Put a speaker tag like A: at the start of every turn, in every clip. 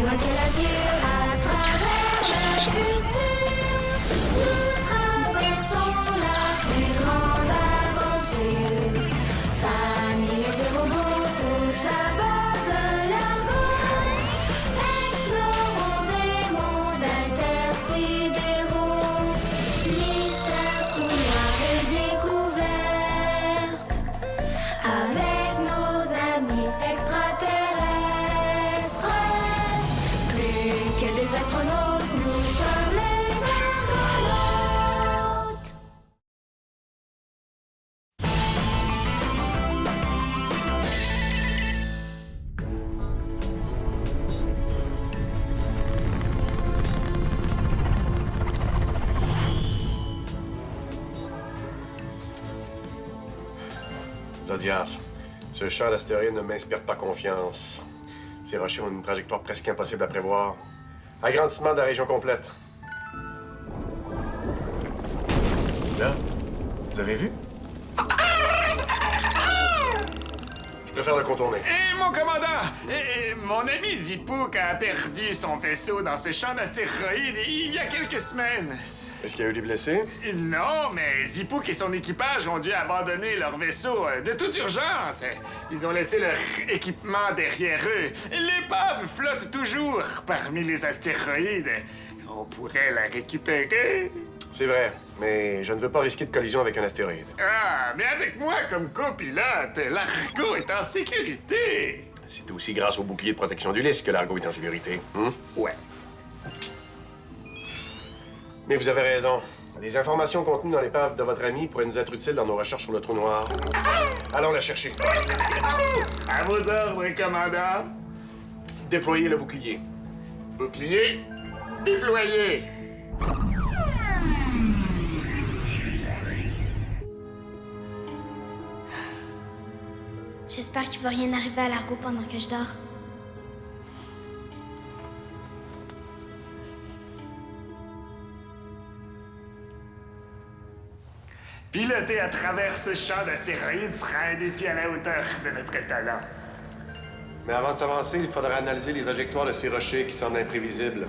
A: loin que l'azur, à travers le futur, nous traversons la plus grande aventure. Familles et robots, tous à bord de l'Argo, explorons des mondes intersidéraux, mystères tout noirs et découvertes, avec nos amis extraterrestres. Plus que des astronautes, nous sommes les argonautes.
B: Zodias, ce champ d'astéroïdes ne m'inspire pas confiance. Ces rochers ont une trajectoire presque impossible à prévoir. Agrandissement de la région complète. Là, vous avez vu? Je préfère le contourner.
C: Et mon commandant! Mon ami Zipouk a perdu son vaisseau dans ce champ d'astéroïdes il y a quelques semaines.
B: Est-ce qu'il y a eu des blessés?
C: Non, mais Zipouk et son équipage ont dû abandonner leur vaisseau de toute urgence. Ils ont laissé leur équipement derrière eux. L'épave flotte toujours parmi les astéroïdes. On pourrait la récupérer.
B: C'est vrai, mais je ne veux pas risquer de collision avec un astéroïde.
C: Ah, mais avec moi comme copilote, l'Argo est en sécurité.
B: C'est aussi grâce au bouclier de protection d'Ulysse que l'Argo est en sécurité.
C: Ouais.
B: Mais vous avez raison. Les informations contenues dans l'épave de votre ami pourraient nous être utiles dans nos recherches sur le trou noir. Allons la chercher.
C: À vos ordres, commandant.
B: Déployez le bouclier.
C: Bouclier déployé.
A: J'espère qu'il va rien arriver à l'Argo pendant que je dors.
C: Piloter à travers ce champ d'astéroïdes sera un défi à la hauteur de notre talent.
B: Mais avant de s'avancer, il faudra analyser les trajectoires de ces rochers qui semblent imprévisibles.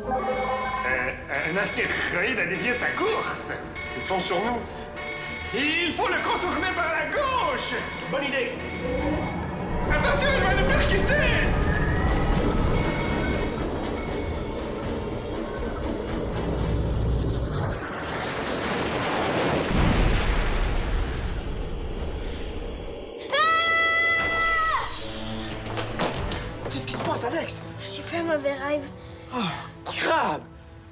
C: Un astéroïde a dévié de sa course.
B: Ils font sur nous.
C: Il faut le contourner par la gauche.
B: Bonne idée!
C: Attention, il va nous percuter.
D: Qu'est-ce qui se passe, Alex?
A: J'ai fait un mauvais rêve.
D: Oh, crabe!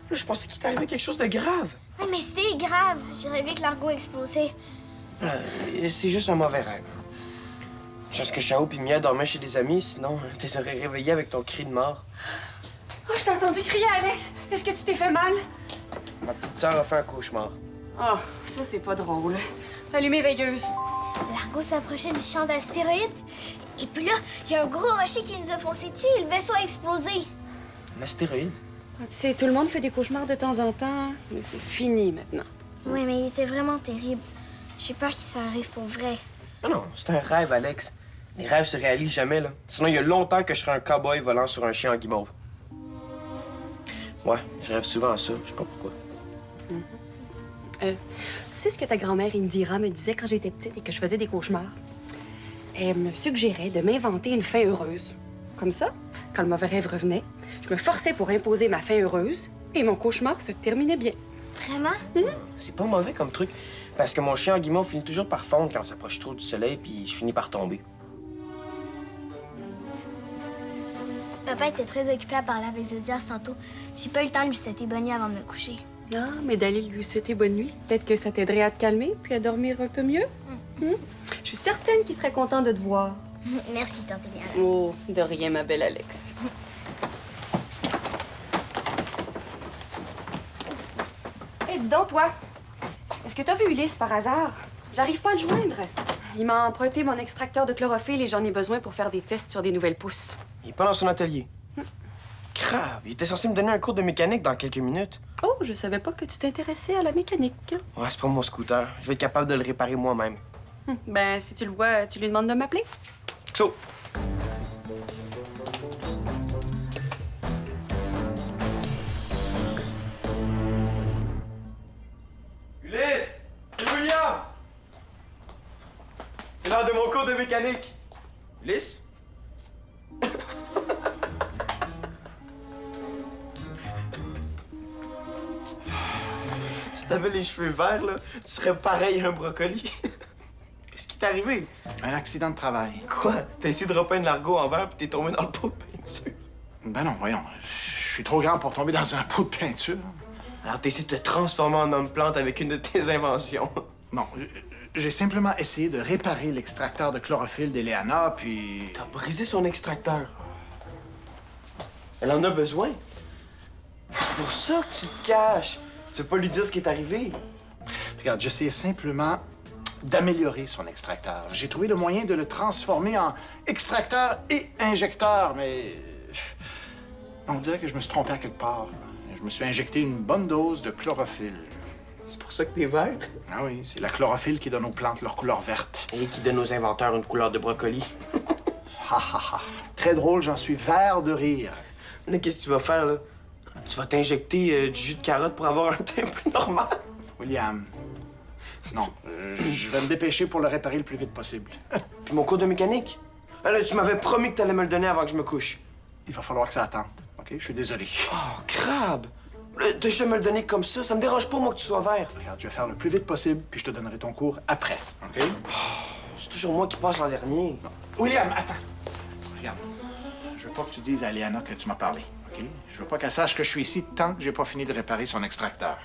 D: Là, je pensais qu'il t'arrivait quelque chose de grave.
A: Ouais, mais c'est grave. J'ai rêvé que l'Argo explosait.
D: C'est juste un mauvais rêve. Chance que Chao et Mia dormaient chez des amis, sinon tu les aurais réveillés avec ton cri de mort.
E: Oh, je t'ai entendu crier, Alex! Est-ce que tu t'es fait mal?
D: Ma petite sœur a fait un cauchemar.
E: Oh, ça, c'est pas drôle. Allumez veilleuse.
A: L'Argo s'approchait du champ d'astéroïdes. Et puis là, il y a un gros rocher qui nous a foncé dessus et le vaisseau a explosé.
D: Un astéroïde?
E: Ah, tu sais, tout le monde fait des cauchemars de temps en temps, mais c'est fini maintenant.
A: Oui, mais il était vraiment terrible. J'ai peur qu'il ça arrive pour vrai.
D: Non, non, c'est un rêve, Alex. Les rêves se réalisent jamais, là. Sinon, il y a longtemps que je serais un cow-boy volant sur un chien en guimauve. Ouais, je rêve souvent à ça. Je sais pas pourquoi.
E: Tu sais ce que ta grand-mère Indira me disait quand j'étais petite et que je faisais des cauchemars? Elle me suggérait de m'inventer une fin heureuse. Comme ça, quand le mauvais rêve revenait, je me forçais pour imposer ma fin heureuse et mon cauchemar se terminait bien.
A: Vraiment?
D: C'est pas mauvais comme truc, parce que mon chien en guimauve finit toujours par fondre quand on s'approche trop du soleil, puis je finis par tomber.
A: Papa était très occupé à parler avec Zodias tantôt. J'ai pas eu le temps de lui souhaiter bonne nuit avant de me coucher.
E: Ah, mais d'aller lui souhaiter bonne nuit, peut-être que ça t'aiderait à te calmer puis à dormir un peu mieux. Je suis certaine qu'il serait content de te voir.
A: Merci, tante Eliane.
E: Oh, de rien, ma belle Alex. Hé, dis donc, toi, est-ce que t'as vu Ulysse par hasard? J'arrive pas à le joindre. Il m'a emprunté mon extracteur de chlorophylle et j'en ai besoin pour faire des tests sur des nouvelles pousses.
D: Il est pas dans son atelier. Grave, il était censé me donner un cours de mécanique dans quelques minutes.
E: Oh, je savais pas que tu t'intéressais à la mécanique.
D: Ouais, c'est pas mon scooter. Je vais être capable de le réparer moi-même.
E: Ben, si tu le vois, tu lui demandes de m'appeler.
D: So. mon cours de mécanique. Ulysse? Si t'avais les cheveux verts, là, tu serais pareil à un brocoli. Qu'est-ce qui t'est arrivé?
F: Un accident de travail.
D: Quoi? T'as essayé de repeindre l'argot en vert puis t'es tombé dans le pot de peinture.
F: Ben non, voyons. Je suis trop grand pour tomber dans un pot de peinture.
D: Alors t'as essayé de te transformer en homme-plante avec une de tes inventions.
F: Non, j'ai simplement essayé de réparer l'extracteur de chlorophylle d'Eleana, puis...
D: T'as brisé son extracteur. Elle en a besoin. C'est pour ça que tu te caches. Tu veux pas lui dire ce qui est arrivé.
F: Regarde, j'essayais simplement d'améliorer son extracteur. J'ai trouvé le moyen de le transformer en extracteur et injecteur, mais... On dirait que je me suis trompé à quelque part. Je me suis injecté une bonne dose de chlorophylle.
D: C'est pour ça que t'es vert.
F: Ah oui, c'est la chlorophylle qui donne aux plantes leur couleur verte.
D: Et qui donne aux inventeurs une couleur de brocoli.
F: Ha ha ha. Très drôle, j'en suis vert de rire.
D: Là, qu'est-ce que tu vas faire, là? Tu vas t'injecter du jus de carotte pour avoir un teint plus normal?
F: William, non, je vais me dépêcher pour le réparer le plus vite possible.
D: Puis mon cours de mécanique? Ah, là, tu m'avais promis que t'allais me le donner avant que je me couche.
F: Il va falloir que ça attende, OK? Je suis désolé.
D: Oh, crabe! Là, t'as juste à me le donner comme ça me dérange pas, moi, que tu sois vert.
F: Regarde, je vais faire le plus vite possible, puis je te donnerai ton cours après, OK?
D: C'est toujours moi qui passe en dernier.
F: William, attends. Regarde, je veux pas que tu dises à Léana que tu m'as parlé, OK? Je veux pas qu'elle sache que je suis ici tant que j'ai pas fini de réparer son extracteur.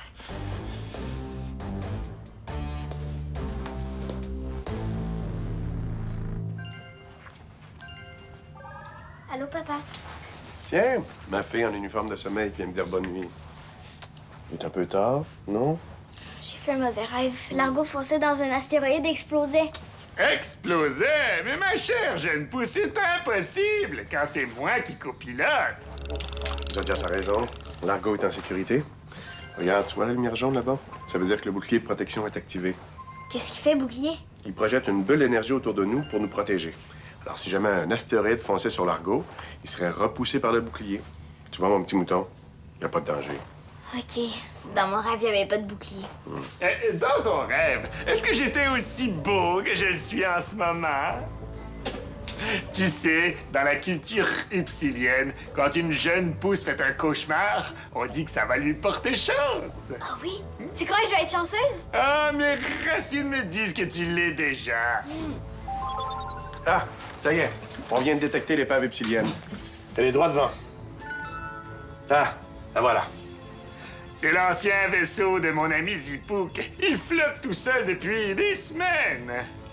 A: Allô, papa?
B: Tiens, ma fille en uniforme de sommeil vient me dire bonne nuit. Il est un peu tard, non?
A: J'ai fait un mauvais rêve. L'argot fonçait dans un astéroïde et explosait.
C: Explosait? Mais ma chère jeune pousse, c'est impossible quand c'est moi qui copilote.
B: Zodias a raison. L'argot est en sécurité. Regarde, tu vois la lumière jaune là-bas? Ça veut dire que le bouclier de protection est activé.
A: Qu'est-ce qu'il fait, bouclier?
B: Il projette une bulle d'énergie autour de nous pour nous protéger. Alors, si jamais un astéroïde fonçait sur l'argot, il serait repoussé par le bouclier. Tu vois, mon petit mouton, il n'y a pas de danger.
A: OK. Dans mon rêve, il n'y avait pas de bouclier.
C: Dans ton rêve, est-ce que j'étais aussi beau que je le suis en ce moment? Tu sais, dans la culture upsilienne, quand une jeune pousse fait un cauchemar, on dit que ça va lui porter chance.
A: Ah oui? Tu crois que je vais être chanceuse?
C: Ah, mes racines me disent que tu l'es déjà.
B: Ah, ça y est, on vient de détecter l'épave epsilienne. Elle est droit devant. Ah, la voilà.
C: C'est l'ancien vaisseau de mon ami Zipouk. Il flotte tout seul depuis des semaines.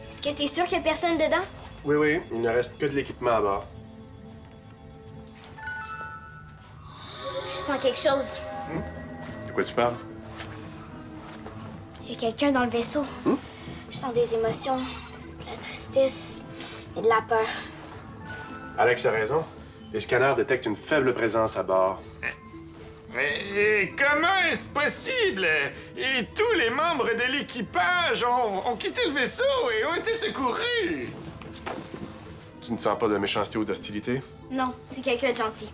A: Est-ce que t'es sûr qu'il n'y a personne dedans?
B: Oui, oui, il ne reste que de l'équipement à bord.
A: Je sens quelque chose.
B: De quoi tu parles?
A: Il y a quelqu'un dans le vaisseau. Je sens des émotions, de la tristesse et de la peur.
B: Alex a raison. Les scanners détectent une faible présence à bord.
C: Mais comment est-ce possible? Et tous les membres de l'équipage ont quitté le vaisseau et ont été secourus.
B: Tu ne sens pas de méchanceté ou d'hostilité?
A: Non, c'est quelqu'un de gentil.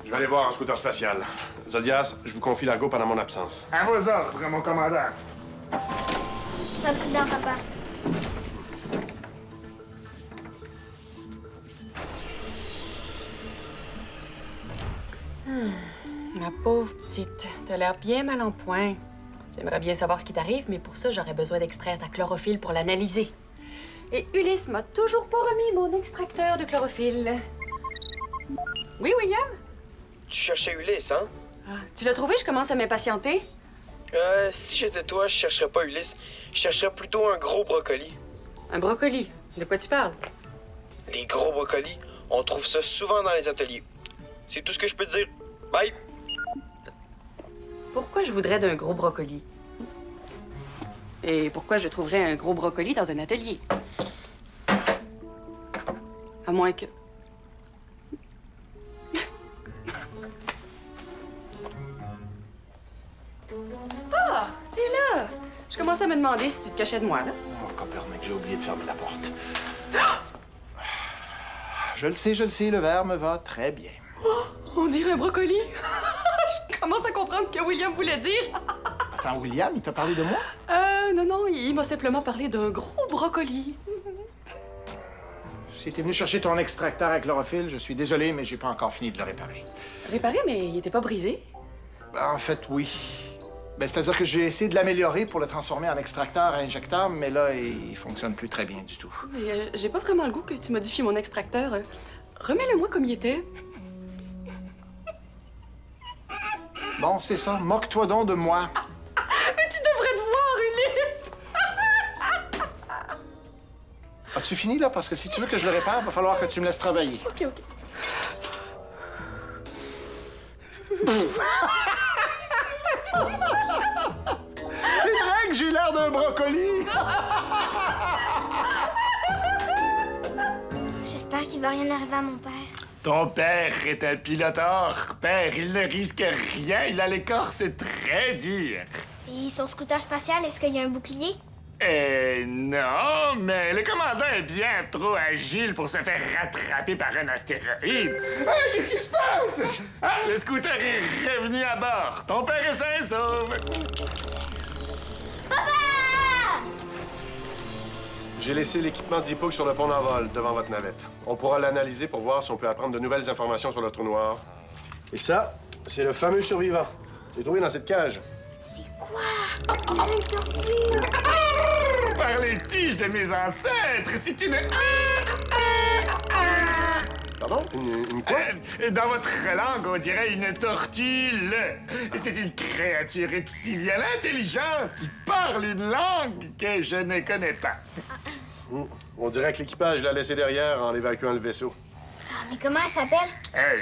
B: Je vais aller voir en scooter spatial. Zodias, je vous confie l'argot pendant mon absence.
C: À vos ordres, mon commandant.
A: Sois prudent, papa.
E: Ma pauvre petite, t'as l'air bien mal en point. J'aimerais bien savoir ce qui t'arrive, mais pour ça, j'aurais besoin d'extraire ta chlorophylle pour l'analyser. Et Ulysse m'a toujours pas remis mon extracteur de chlorophylle. Oui, William?
D: Tu cherchais Ulysse, hein?
E: Ah, tu l'as trouvé? Je commence à m'impatienter.
D: Si j'étais toi, je chercherais pas Ulysse. Je chercherais plutôt un gros brocoli.
E: Un brocoli. De quoi tu parles?
D: Les gros brocolis, on trouve ça souvent dans les ateliers. C'est tout ce que je peux te dire. Bye!
E: Pourquoi je voudrais d'un gros brocoli? Et pourquoi je trouverais un gros brocoli dans un atelier? À moins que... Ah! T'es là! Je commençais à me demander si tu te cachais de moi, là.
F: Oh, Copernic, j'ai oublié de fermer la porte. Je le sais, le verre me va très bien.
E: On dirait un brocoli! Je commence à comprendre ce que William voulait dire.
F: Attends, William, il t'a parlé de moi?
E: Non, il m'a simplement parlé d'un gros brocoli.
F: Si t'es venu chercher ton extracteur à chlorophylle, je suis désolé, mais j'ai pas encore fini de le réparer.
E: Réparé, mais il était pas brisé.
F: Ben, en fait, oui. Ben, c'est-à-dire que j'ai essayé de l'améliorer pour le transformer en extracteur à injecteur, mais là, il fonctionne plus très bien du tout.
E: Mais j'ai pas vraiment le goût que tu modifies mon extracteur. Remets-le-moi comme il était.
F: Bon, c'est ça. Moque-toi donc de moi.
E: Mais tu devrais te voir, Ulysse!
F: As-tu fini, là? Parce que si tu veux que je le répare, va falloir que tu me laisses travailler.
E: OK, OK.
F: C'est vrai que j'ai l'air d'un brocoli!
A: J'espère qu'il va rien arriver à mon père.
C: Ton père est un pilote hors pair. Il ne risque rien. Il a l'écorce très dure.
A: Et son scooter spatial, est-ce qu'il y a un bouclier?
C: Non, mais le commandant est bien trop agile pour se faire rattraper par un astéroïde. Ah, qu'est-ce qui se passe? Ah, le scooter est revenu à bord. Ton père est sain et sauve.
B: J'ai laissé l'équipement d'Hippo sur le pont d'envol, devant votre navette. On pourra l'analyser pour voir si on peut apprendre de nouvelles informations sur le trou noir. Et ça, c'est le fameux survivant. J'ai trouvé dans cette cage.
A: Quoi? C'est une tortue!
C: Par les tiges de mes ancêtres, c'est une...
B: Pardon? Une quoi?
C: Dans votre langue, on dirait une tortue. C'est une créature reptilienne intelligente qui parle une langue que je ne connais pas.
B: On dirait que l'équipage l'a laissé derrière en évacuant le vaisseau.
A: Ah, mais comment elle s'appelle?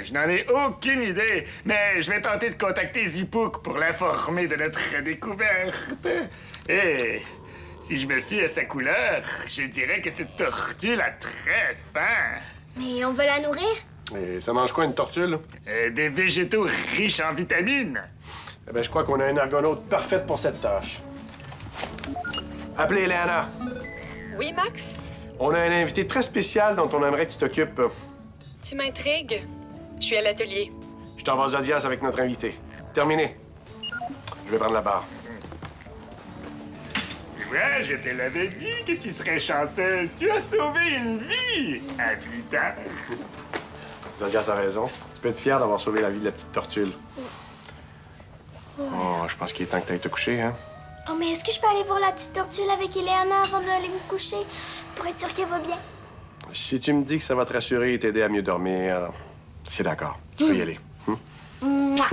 C: Je n'en ai aucune idée, mais je vais tenter de contacter Zipouk pour l'informer de notre découverte. Et si je me fie à sa couleur, je dirais que cette tortue a très faim.
A: Mais on veut la nourrir?
B: Et ça mange quoi, une tortue, là?
C: Des végétaux riches en vitamines.
B: Eh bien, je crois qu'on a une argonaute parfaite pour cette tâche. Appelez Eleana.
E: Oui, Max?
B: On a un invité très spécial dont on aimerait que tu t'occupes.
E: Tu m'intrigues. Je suis à l'atelier.
B: Je t'envoie Zodias avec notre invité. Terminé. Je vais prendre la barre.
C: Ouais, je te l'avais dit que tu serais chanceuse. Tu as sauvé une vie. À plus tard.
B: Zodias a raison. Tu peux être fier d'avoir sauvé la vie de la petite tortue. Oh, je pense qu'il est temps que tu ailles te coucher, hein?
A: Oh, mais est-ce que je peux aller voir la petite tortue avec Eleana avant d'aller me coucher? Pour être sûre qu'elle va bien.
B: Si tu me dis que ça va te rassurer et t'aider à mieux dormir, c'est d'accord. Tu peux y aller.
A: Mouah.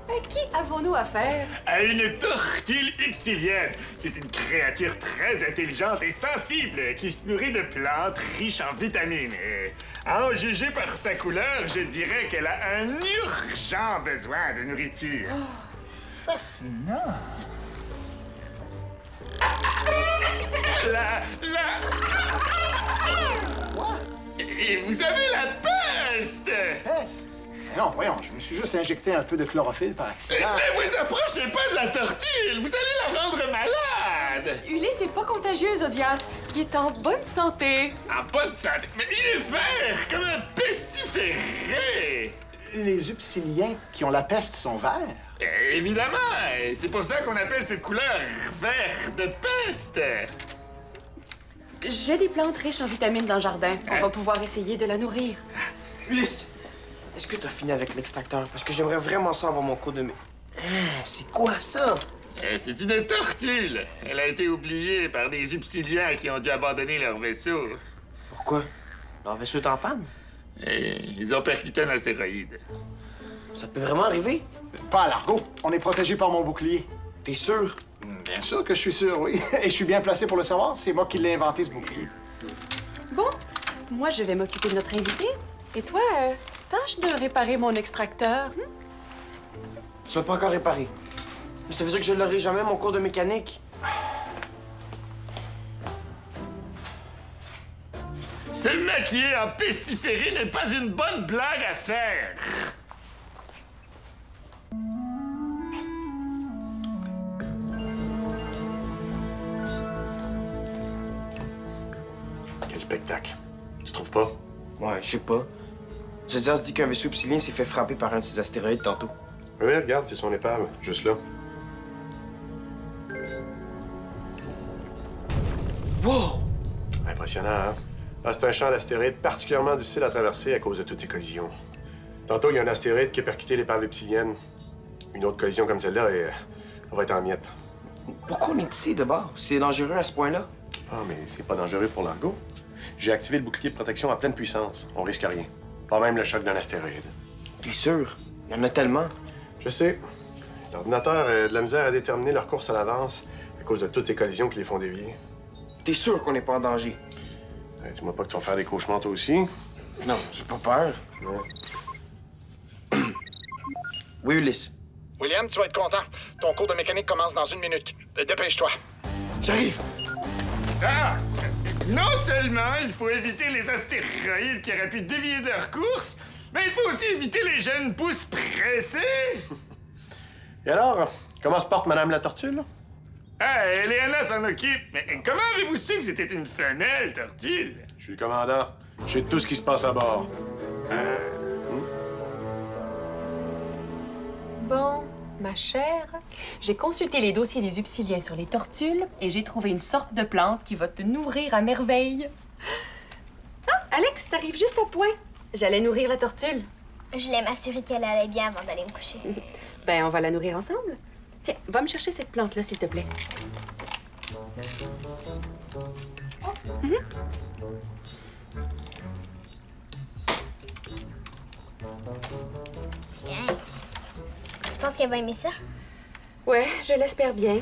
E: À qui avons-nous affaire?
C: À une tortue ipsilienne. C'est une créature très intelligente et sensible qui se nourrit de plantes riches en vitamines. Et à en juger par sa couleur, je dirais qu'elle a un urgent besoin de nourriture.
F: Fascinant.
C: Et vous avez la peste!
F: Peste? Mais non, voyons, je me suis juste injecté un peu de chlorophylle par accident.
C: Mais vous approchez pas de la tortue! Vous allez la rendre malade!
E: Ulysse, c'est pas contagieux, Zodias. Il est en bonne santé.
C: En bonne santé. Mais il est vert comme un pestiféré!
F: Les upsiliens qui ont la peste sont verts.
C: Évidemment! C'est pour ça qu'on appelle cette couleur vert de peste!
E: J'ai des plantes riches en vitamines dans le jardin. On va pouvoir essayer de la nourrir.
D: Ulysse, est-ce que t'as fini avec l'extracteur? Parce que j'aimerais vraiment ça avoir mon cours de... c'est quoi ça?
C: C'est une tortue! Elle a été oubliée par des upsiliens qui ont dû abandonner leur vaisseau.
D: Pourquoi? Leur vaisseau est en panne?
C: Et ils ont percuté un astéroïde.
D: Ça peut vraiment arriver?
F: Pas à l'argot. On est protégé par mon bouclier.
D: T'es sûr?
F: Bien sûr que je suis sûr, oui. Et je suis bien placé pour le savoir. C'est moi qui l'ai inventé, ce bouclier.
E: Bon, moi, je vais m'occuper de notre invité. Et toi, tâche de réparer mon extracteur.
D: Tu vas pas encore réparer. Mais ça veut dire que je l'aurai jamais, mon cours de mécanique.
C: Se maquiller en pestiféré n'est pas une bonne blague à faire!
B: Quel spectacle. Tu trouves pas?
D: Ouais, je sais pas. Zodias dit qu'un vaisseau upsilien s'est fait frapper par un de ces astéroïdes tantôt.
B: Oui, regarde, c'est son épave, juste là.
D: Wow!
B: Impressionnant. impressionnant, hein? Ah, c'est un champ d'astéroïdes particulièrement difficile à traverser à cause de toutes ces collisions. Tantôt, il y a un astéroïde qui a percuté l'épave epsilienne. Une autre collision comme celle-là, et on va être en miettes.
D: Pourquoi on est ici, de bord? C'est dangereux à ce point-là?
B: Ah, mais c'est pas dangereux pour l'Argo. J'ai activé le bouclier de protection à pleine puissance. On risque rien. Pas même le choc d'un astéroïde.
D: T'es sûr? Il y en a tellement.
B: Je sais. L'ordinateur a de la misère à déterminer leur course à l'avance à cause de toutes ces collisions qui les font dévier.
D: T'es sûr qu'on n'est pas en danger?
B: Dis-moi pas que tu vas faire des cauchemars toi aussi.
D: Non, j'ai pas peur.
B: Ouais.
D: Oui, Ulysse.
F: William, tu vas être content. Ton cours de mécanique commence dans 1 minute. Dépêche-toi.
D: J'arrive!
C: Ah! Non seulement il faut éviter les astéroïdes qui auraient pu dévier de leur course, mais il faut aussi éviter les jeunes pousses pressés!
B: Et alors, comment se porte Madame la Tortue, là?
C: Ah, Eleana s'en occupe. Mais comment avez-vous su que c'était une femelle, Tortue?
B: Je suis le commandant. Je sais tout ce qui se passe à bord.
E: Bon, ma chère, j'ai consulté les dossiers des Upsiliens sur les tortules et j'ai trouvé une sorte de plante qui va te nourrir à merveille. Ah, Alex, t'arrives juste à point. J'allais nourrir la tortule.
A: Je voulais m'assurer qu'elle allait bien avant d'aller me coucher.
E: Ben, on va la nourrir ensemble. Tiens, va me chercher cette plante-là, s'il te plaît.
A: Tiens. Tu penses qu'elle va aimer ça?
E: Ouais, je l'espère bien.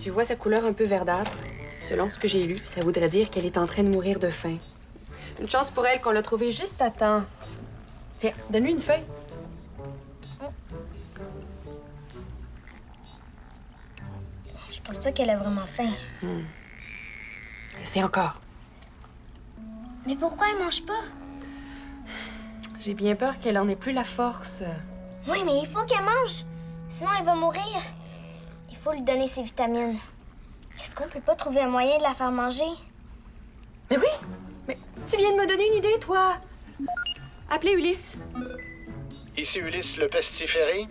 E: Tu vois sa couleur un peu verdâtre. Selon ce que j'ai lu, ça voudrait dire qu'elle est en train de mourir de faim. Une chance pour elle qu'on l'a trouvée juste à temps. Tiens, donne-lui une feuille.
A: Je pense pas qu'elle a vraiment faim.
E: Essaie encore.
A: Mais pourquoi elle mange pas?
E: J'ai bien peur qu'elle en ait plus la force.
A: Oui, mais il faut qu'elle mange. Sinon, elle va mourir. Il faut lui donner ses vitamines. Est-ce qu'on peut pas trouver un moyen de la faire manger?
E: Mais oui! Mais tu viens de me donner une idée, toi! Appelez Ulysse.
F: Ici Ulysse le pestiféré.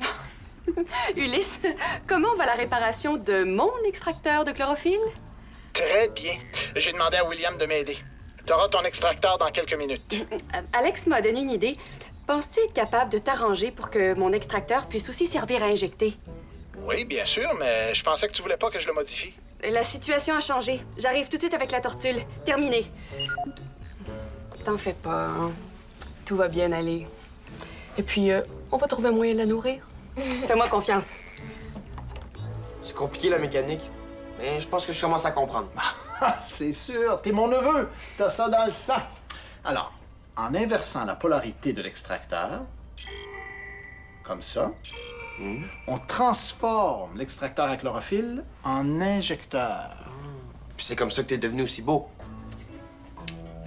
E: Ulysse, comment va la réparation de mon extracteur de chlorophylle?
F: Très bien. J'ai demandé à William de m'aider. T'auras ton extracteur dans quelques minutes.
E: Alex m'a donné une idée. Penses-tu être capable de t'arranger pour que mon extracteur puisse aussi servir à injecter?
F: Oui, bien sûr, mais je pensais que tu voulais pas que je le modifie.
E: La situation a changé. J'arrive tout de suite avec la tortule. Terminé. T'en fais pas, hein? Tout va bien aller. Et puis, on va trouver un moyen de la nourrir. Fais-moi confiance.
D: C'est compliqué, la mécanique. Mais je pense que je commence à comprendre.
F: C'est sûr, t'es mon neveu. T'as ça dans le sang. Alors, en inversant la polarité de l'extracteur, comme ça, on transforme l'extracteur à chlorophylle en injecteur.
D: Puis c'est comme ça que t'es devenu aussi beau.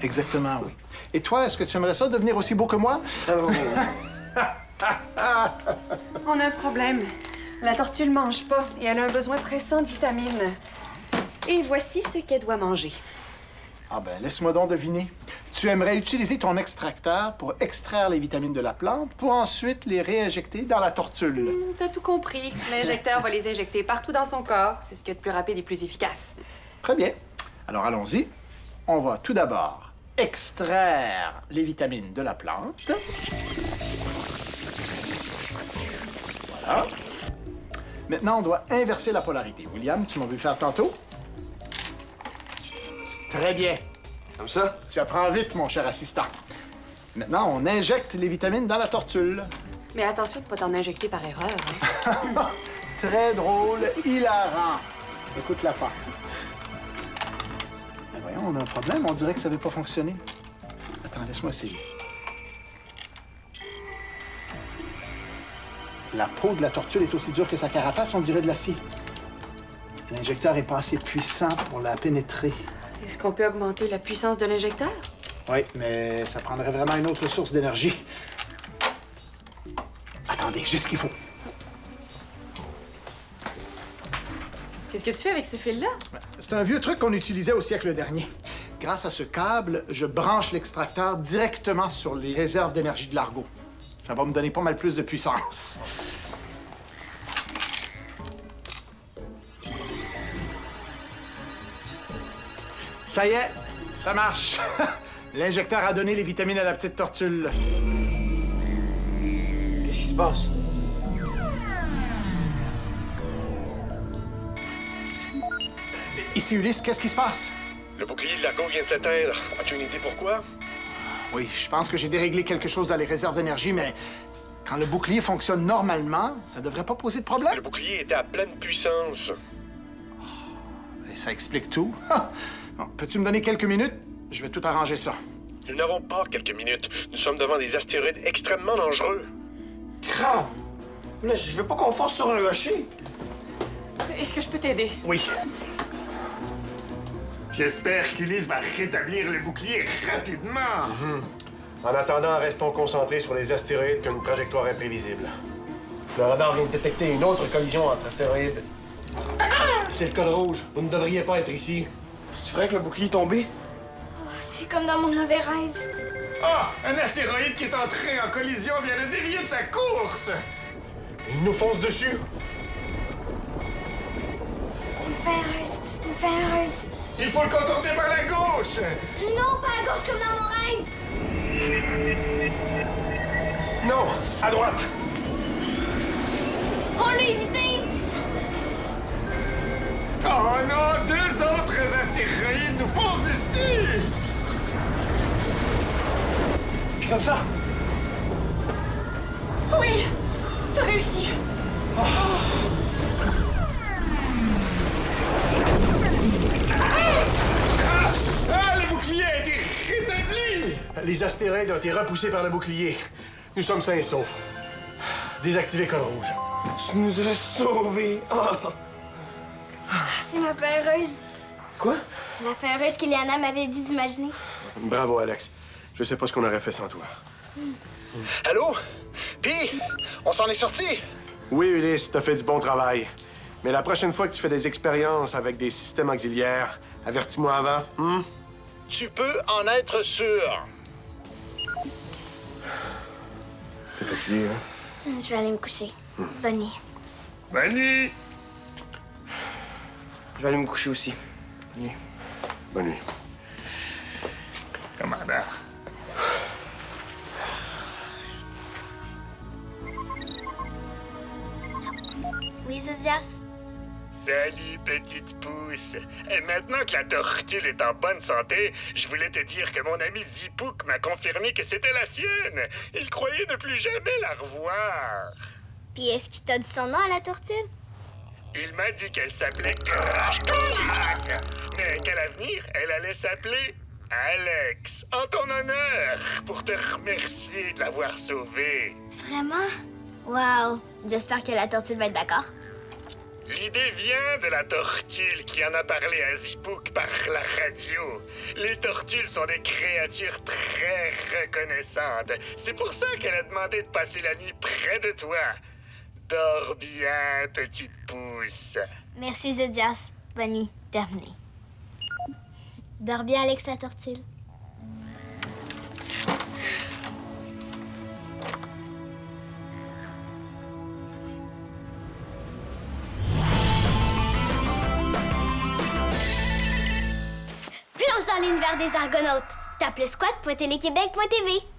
F: Exactement, oui. Et toi, est-ce que tu aimerais ça devenir aussi beau que moi?
E: On a un problème. La tortue ne mange pas et elle a un besoin pressant de vitamines. Et voici ce qu'elle doit manger.
F: Ah ben, laisse-moi donc deviner. Tu aimerais utiliser ton extracteur pour extraire les vitamines de la plante pour ensuite les réinjecter dans la tortule.
E: T'as tout compris. L'injecteur va les injecter partout dans son corps. C'est ce qu'il y a de plus rapide et plus efficace.
F: Très bien. Alors allons-y. On va tout d'abord extraire les vitamines de la plante. Voilà. Maintenant, on doit inverser la polarité. William, tu m'as vu le faire tantôt? Très bien.
D: Comme ça?
F: Tu apprends vite, mon cher assistant. Maintenant, on injecte les vitamines dans la tortule.
E: Mais attention de ne pas t'en injecter par erreur. Hein?
F: Très drôle, hilarant. Écoute la fin. Ben voyons, on a un problème. On dirait que ça ne veut pas fonctionner. Attends, laisse-moi essayer. La peau de la tortue est aussi dure que sa carapace, on dirait de l'acier. L'injecteur n'est pas assez puissant pour la pénétrer.
E: Est-ce qu'on peut augmenter la puissance de l'injecteur?
F: Oui, mais ça prendrait vraiment une autre source d'énergie. Attendez, j'ai ce qu'il faut.
E: Qu'est-ce que tu fais avec ce fil-là?
F: C'est un vieux truc qu'on utilisait au siècle dernier. Grâce à ce câble, je branche l'extracteur directement sur les réserves d'énergie de l'Argo. Ça va me donner pas mal plus de puissance. Ça y est, Ça marche. L'injecteur a donné les vitamines à la petite tortue.
D: Qu'est-ce qui se passe?
F: Ici, Ulysse, qu'est-ce qui se passe?
B: Le bouclier de l'argon vient de s'éteindre. As-tu une idée pourquoi?
F: Oui, je pense que j'ai déréglé quelque chose dans les réserves d'énergie, mais quand le bouclier fonctionne normalement, ça devrait pas poser de problème.
B: Le bouclier était à pleine puissance.
F: Et ça explique tout. Bon, peux-tu me donner quelques minutes? Je vais tout arranger ça.
B: Nous n'avons pas quelques minutes. Nous sommes devant des astéroïdes extrêmement dangereux.
D: Crame! Là, je veux pas qu'on fonce sur un rocher.
E: Est-ce que je peux t'aider?
F: Oui.
C: J'espère qu'Ulysse va rétablir le bouclier rapidement.
B: En attendant, restons concentrés sur les astéroïdes qui ont une trajectoire imprévisible. Le radar vient de détecter une autre collision entre astéroïdes. C'est le code rouge. Vous ne devriez pas être ici.
D: Tu ferais que le bouclier est tombé?
A: C'est comme dans mon mauvais rêve.
C: Ah! Un astéroïde qui est entré en collision vient de dévier de sa course!
B: Il nous fonce dessus.
A: Une fin heureuse. Une fin heureuse.
C: Il faut le contourner par la gauche!
A: Non, pas à gauche comme dans mon rêve.
B: Non, à droite.
A: On l'a évité.
C: Oh non! 2 autres astéroïdes nous foncent dessus!
B: Comme ça.
E: Oui! T'as réussi!
C: Ah! Le bouclier a été rétabli!
B: Les astéroïdes ont été repoussés par le bouclier. Nous sommes sains et saufs. Désactivez code rouge.
D: Tu nous as sauvés! Ah.
A: C'est ma fin heureuse.
D: Quoi?
A: La fin heureuse qu'Eliana m'avait dit d'imaginer.
B: Bravo, Alex. Je sais pas ce qu'on aurait fait sans toi.
F: Allô? Puis, on s'en est sorti?
B: Oui, Ulysse, t'as fait du bon travail. Mais la prochaine fois que tu fais des expériences avec des systèmes auxiliaires, avertis-moi avant,
F: Tu peux en être sûr.
B: T'es fatigué, hein?
A: Je vais aller me coucher. Bonne nuit.
C: Bonne nuit!
D: Je vais aller me coucher aussi.
B: Bonne nuit.
C: Commandant.
A: Oui, Zodias?
C: Salut, petite pousse. Et maintenant que la tortue est en bonne santé, je voulais te dire que mon ami Zipouk m'a confirmé que c'était la sienne. Il croyait ne plus jamais la revoir.
A: Puis est-ce qu'il t'a dit son nom à la tortue?
C: Il m'a dit qu'elle s'appelait Crash, mais qu'à l'avenir, elle allait s'appeler Alex, en ton honneur, pour te remercier de l'avoir sauvée.
A: Vraiment? Wow. J'espère que la tortue va être d'accord.
C: L'idée vient de la tortule qui en a parlé à Zipouk par la radio. Les tortules sont des créatures très reconnaissantes. C'est pour ça qu'elle a demandé de passer la nuit près de toi. Dors bien, petite pousse.
A: Merci, Zodias. Bonne nuit. Terminé. Dors bien, Alex la tortue. Plonge dans l'univers des Argonautes. Tape le squat.téléquébec.tv.